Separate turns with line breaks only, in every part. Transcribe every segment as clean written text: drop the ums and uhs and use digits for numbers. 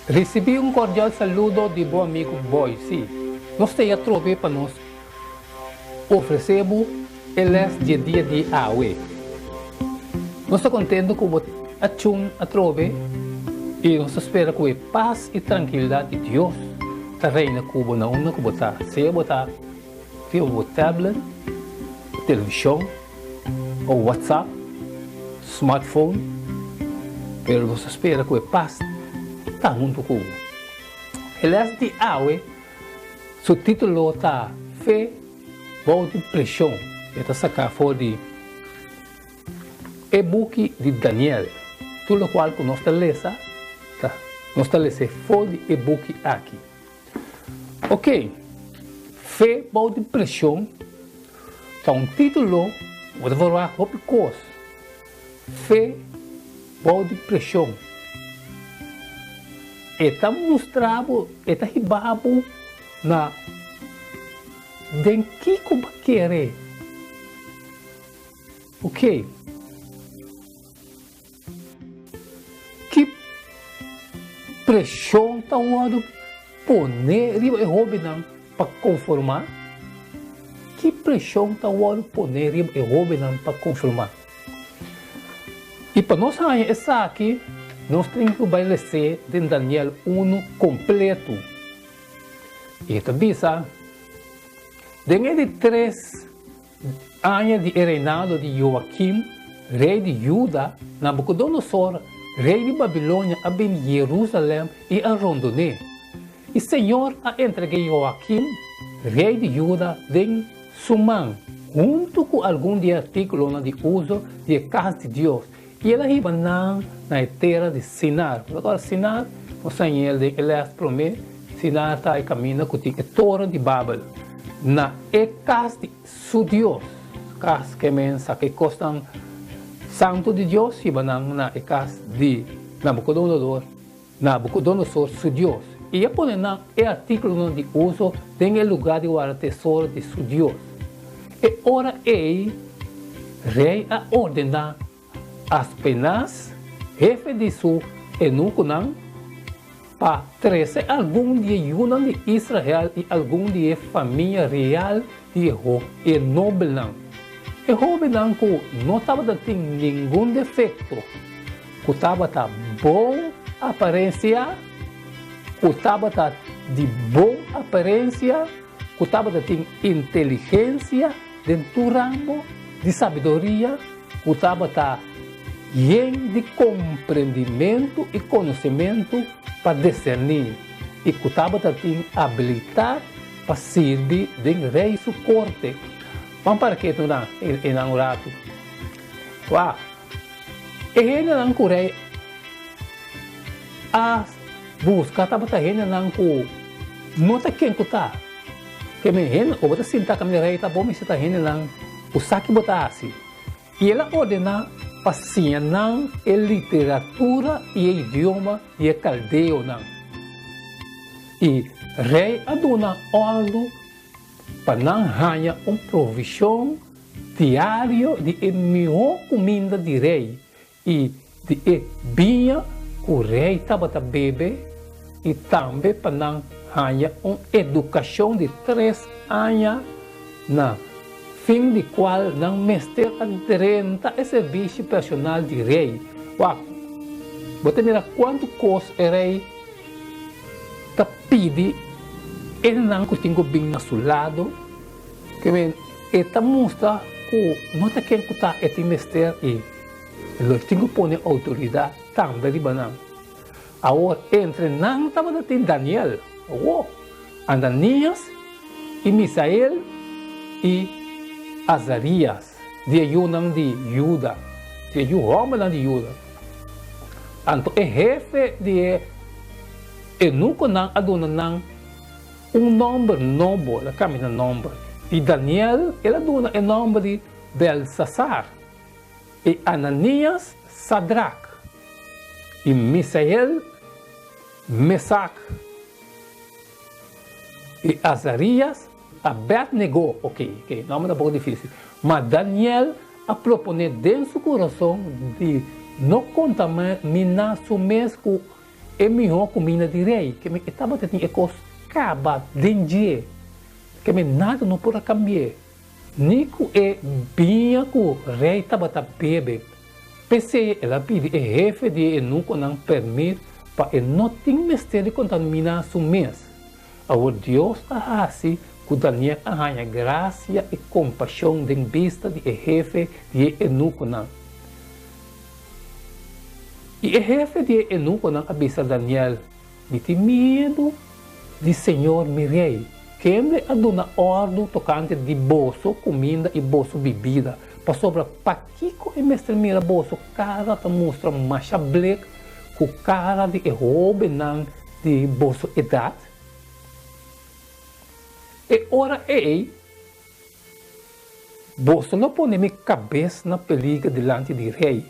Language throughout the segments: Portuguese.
Recebi um cordial saludo de bom amigo Boy, sim. Nós temos a trove para nós oferecemos eles dia de aue. Nós estamos contentes com a chum a trove e nós esperamos que a paz e tranquilidade de Deus está reina cubo na uma que botar, seja botar o tablet, televisão ou WhatsApp, smartphone, pero nós esperamos que a paz está junto com o. Eles de aue, seu título está Fé, Boa de Preshon. Está sacado fora de e-book de Daniel. Tudo o qual que nós estamos lendo, nós estamos lendo fora de e-book aqui. Ok, Fé, Boa de Preshon, está um título, vou falar sobre coisa. Fé, Boa de Preshon. Está mostrado, está ribado na den que como querer. Ok? Que pressão está o poner riba e hobby não para conformar? Que pressão está o poner riba e hobby não para conformar? E para nós essa aqui nós temos que obedecer de Daniel 1 completo. E também desde 3 anos de reinado de Joaquim, rei de Judá, Nabucodonosor, rei de Babilônia, a bem Jerusalém e a Rondoné. E o Senhor a entregue Joaquim, rei de Judá, em Sumã, junto com algum de artículos de uso de casa de Deus. E ela riba na terra de Sinar. Agora, Sinar, o Senhor de Elias promete, Sinar está e caminha com a torre de Babel. Na casa de su Deus, casa que mensa que costam santo de Deus, riba na casa de Nabucodonosor, su Deus. E a põe na artículo de uso tem o lugar de guardar tesouro de su Deus. E ora rei a ordenar as penas, jefe de su eunuco para trazer algum de Yunan de Israel e algum de família real de Jeho e nobre não. E nobre não que não estava tendo nenhum defeito, que estava bom aparência, que estava de boa aparência, que estava tendo inteligência dentro do ramo de sabedoria, que estava cheio de compreendimento e conhecimento para discernir e que estava tendo habilidade para servir de rei su corte. Vamos para que tu não enamorado. Uau! E ele não corre a buscar estava tendo não com não está quem está. Que me renda ou você sentar com a minha rei tá bom me está renda não o saque botar assim. E ela ordena para ensinar a literatura e o idioma de caldeu não. E rei aduna ordem para não ganhar uma provisão diária de melhor comida de rei e de vinho que o rei estava a beber e também para não ganhar uma educação de 3 anos na fim de qual não mestre aderenta a serviço personal de rei. Uau! Você mira quanto custa o rei está pedindo, ele não tem bem no seu lado, que ele está mostrando que não está quem está esse mestre e ele tem que pôr autoridade também de banana. Agora, entre não estava tendo Daniel, Ananias e Misael e Azarias, de Yunan de Judá, de Yuhomelan de Judá. Então, o jefe de eunuco não aduna nome nobre, a caminha nome. E Daniel, ele aduna o nome de Belsasar. E Ananias, Sadrach. E Misael, Mesac. E Azarias, Abednego, ok, nome é um pouco difícil. Mas Daniel a propõe dentro do coração de não contaminar seu mesmo é melhor comida de rei, que me estava tendo ecos caba dengue, que me nada não pode cambiar. Nico é bem que o rei estava bebe. Pensei, ela pede o jefe de nunca não permite para não ter mistério de contaminar seu mês. Agora Deus assim que Daniel arranha graça e compaixão de vista de jefe de nunca não. E o jefe de nunca não avisa Daniel, me tem medo de Senhor meu rei. Que me aduna ordem tocante de bolso, comida e bolso bebida. Para sobra paquico e mestre mira bolso, cara te mostra macha black, com cara de roubo não de bolso idade. E ora bolso não põe minha cabeça na perigo delante de rei.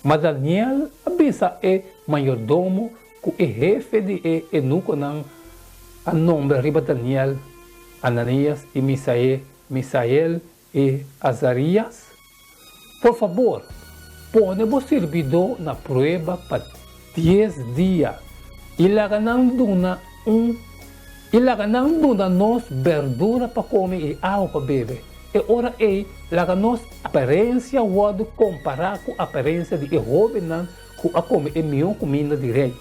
Mas Daniel avisa mayordomo que o jefe de nunca não a nome riba Daniel, Ananias e Misael e Azarias. Por favor, põe o servidor na prova para 10 dias. E lá não duna nós verdura para comer e água para beber. E ora lá nós aparência pode comparar com a aparência de jovem que a comer e melhor comida de rei.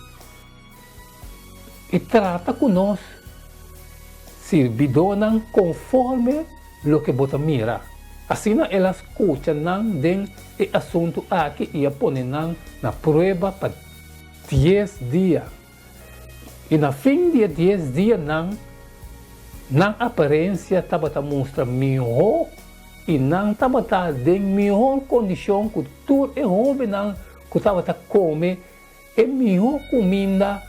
E trata com nós servidor conforme o que você mira. Assim ela escuta den e assunto aqui e a põe na prova para 10 dias. E na fim de 10 dias na aparência estava mostra melhor e não estava em melhor condição que tudo é jovem que estava comer e melhor comida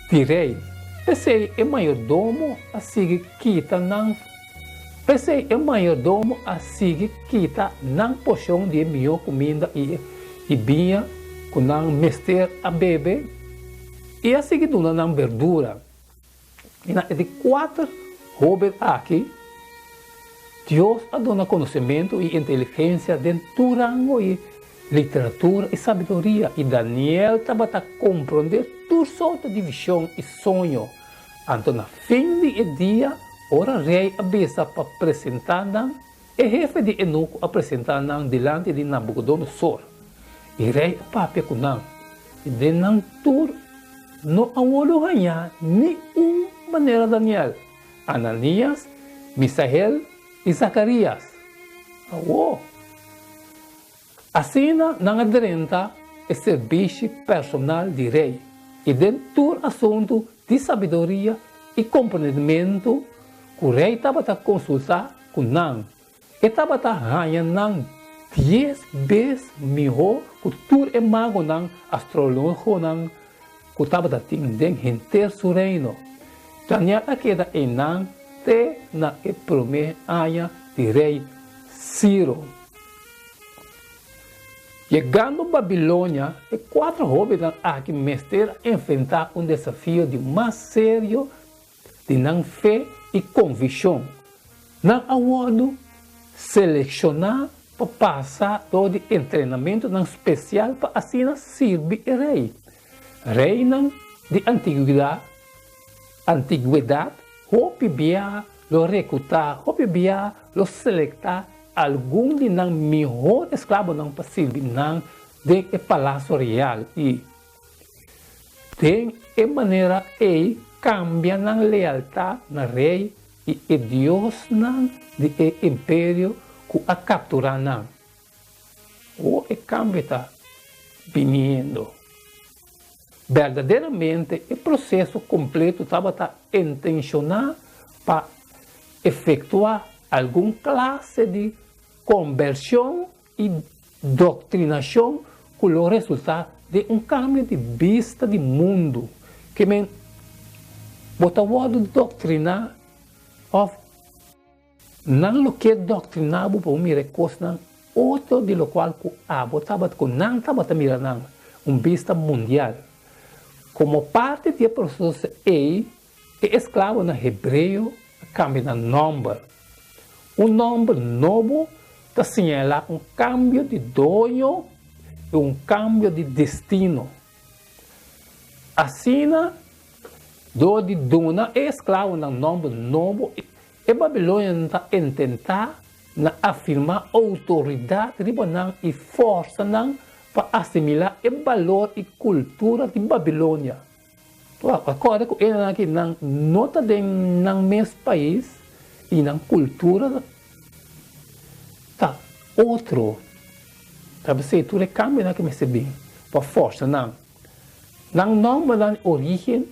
de rei. Pensei é mayordomo a seguir quita não. Pensei é mayordomo a seguir quita não pochão de melhor comida e vinha com não mestre a beber e a seguir dona não verdura. E na de 4 jovens aqui Deus a dona conhecimento e inteligência dentro rango e literatura e sabedoria. E Daniel estava a compreender toda sorte de visão e sonho. Então, na fim do dia, ora rei avisa para apresentar e jefe de eunuco apresentar delante de Nabucodonosor. E rei papia com não. E de não tudo, não há ganhar nenhuma maneira Daniel, Ananias, Misael e Zacarias. Assim, não aderenta o serviço personal de rei. E dentro do assunto de sabedoria e compreendimento, o rei estava a consultar com não. E estava a ganhar 10 vezes melhor que tudo é mago não, astrólogo não, que estava a ter em terceiro reino. Daniel queda em não, até na primeira ano de rei Ciro. Chegando a Babilônia, 4 jovens aqui mestres enfrentar desafio de mais sério de não fé e convicção. Não aguardo selecionar para passar todo o treinamento especial para assim servir o rei. Rei de antiguidade, hopibia lo recrutar, hopibia lo selectar algum de não melhor escravo não possível não de palácio real e tem a maneira e cambia na lealdade na rei e Deus não de império que a capturar não o cambio está vindo verdadeiramente o processo completo estava intencionado para efetuar alguma classe de conversão e doutrinação com o resultado de cambio de vista do mundo que me botava doutrinar não o que é doutrinado para me recosta outro de lo qual botava com não estava a mirar vista mundial como parte do processo escravo na hebreu cambia de nome. Nome novo está señala cambio de dono e cambio de destino. Assina do de dona é escravo no nome novo e Babilônia está tentar na afirmar autoridade e força para assimilar o valor e cultura de Babilônia. Agora que ele aqui não nota de no mesmo país e na cultura tá outro. Sabe se tudo cambia na que me bem para força não. Não nome da origem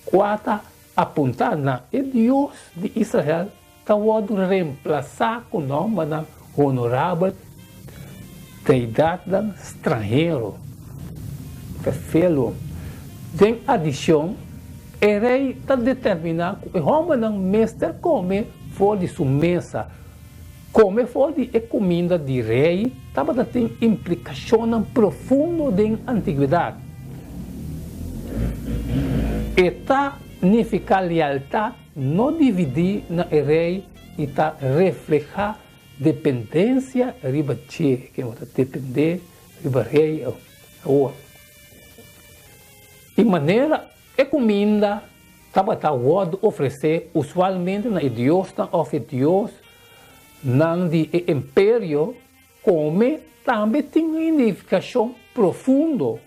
quarta apontar na e Deus de Israel pode reemplaçar com o nome da honorável deidade estrangeiro. Perfeito. Em adição, o rei está determinado que o homem não mestre come fora de sua mesa. Come fora de comida de rei, estava tem implicação profunda da antiguidade. E significa lealdade, não dividir na rei e reflejar dependência riba che, que depender riba rei ou de maneira a comida estava pode oferecer usualmente na Deus na Deus não de império come também tem uma identificação profunda.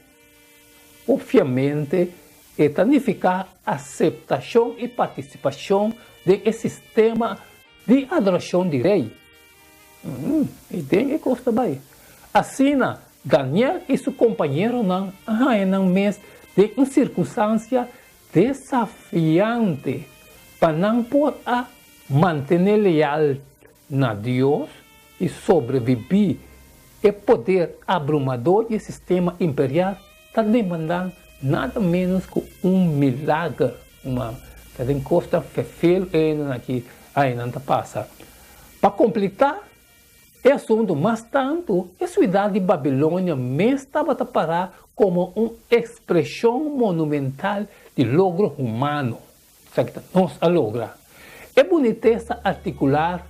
Obviamente significa aceitação e participação do sistema de adoração de rei. E tem que costa bem. Assim, Daniel e seu companheiro não mês de uma circunstância desafiante para não poder manter leal na Deus e sobreviver. O poder abrumador do sistema imperial está demandando nada menos que milagre. Tem costa feio aqui, aí não passa. Para completar, é assunto, mas tanto, a cidade de Babilônia mesmo estava a parar como uma expressão monumental de logro humano. Sabe que nós a logra. É boniteza articular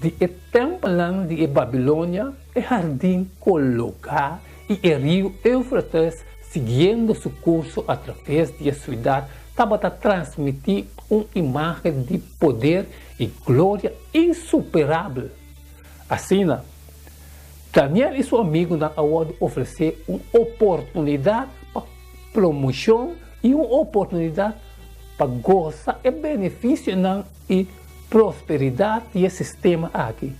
de templo de Babilônia, o jardim colocar e o rio Éufrates, seguindo seu curso através da cidade, estava a transmitir uma imagem de poder e glória insuperável. Assim, Daniel e seu amigo oferecer uma oportunidade para promoção e uma oportunidade para gozar e benefício e prosperidade do sistema aqui.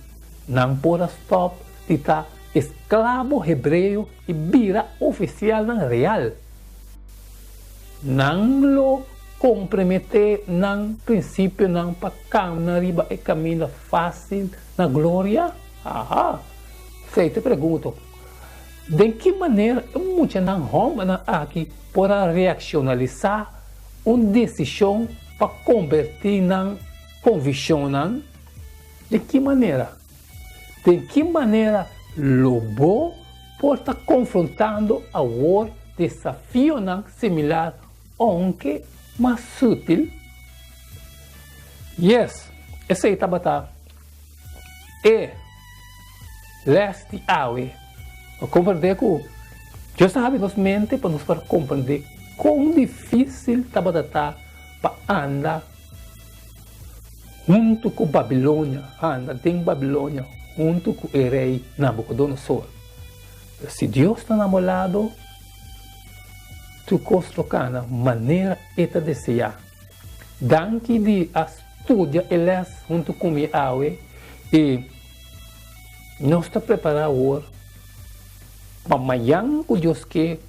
Não pode stop de estar escravo hebreu e vira oficial real. Não lo comprometer, não princípio, não para caminhar riba e caminho fácil na glória. Sei, te pergunto, de que maneira muitos não homens aqui podem reaccionalizar uma decisão para convertir na convicção? De que maneira? De que maneira Lobo pode estar confrontando a outro desafio similar, aunque mais sutil? Yes, esse aí está leste awe. Compreender que Deus sabe nos mente para nos compreender quão difícil estava para andar junto com Babilônia, tem Babilônia junto com o rei Nabucodonosor. Se Deus está namorado, tu colocar maneira de desejar. Danke de estudia eles junto com o awe e nós está preparado hoje para amanhã que Deus quer,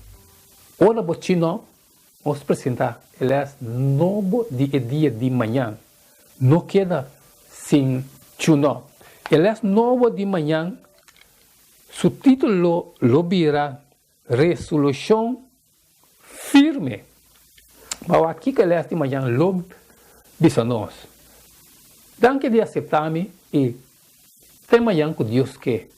ora botino, vamos apresentar eles novo dia de manhã. Não queda sem chuno. Eles novo de manhã, seu título lo vira resolução firme. Mas aqui que eles de manhã lo diz a nós. Danke de aceitar-me e tem manhã que Deus quer.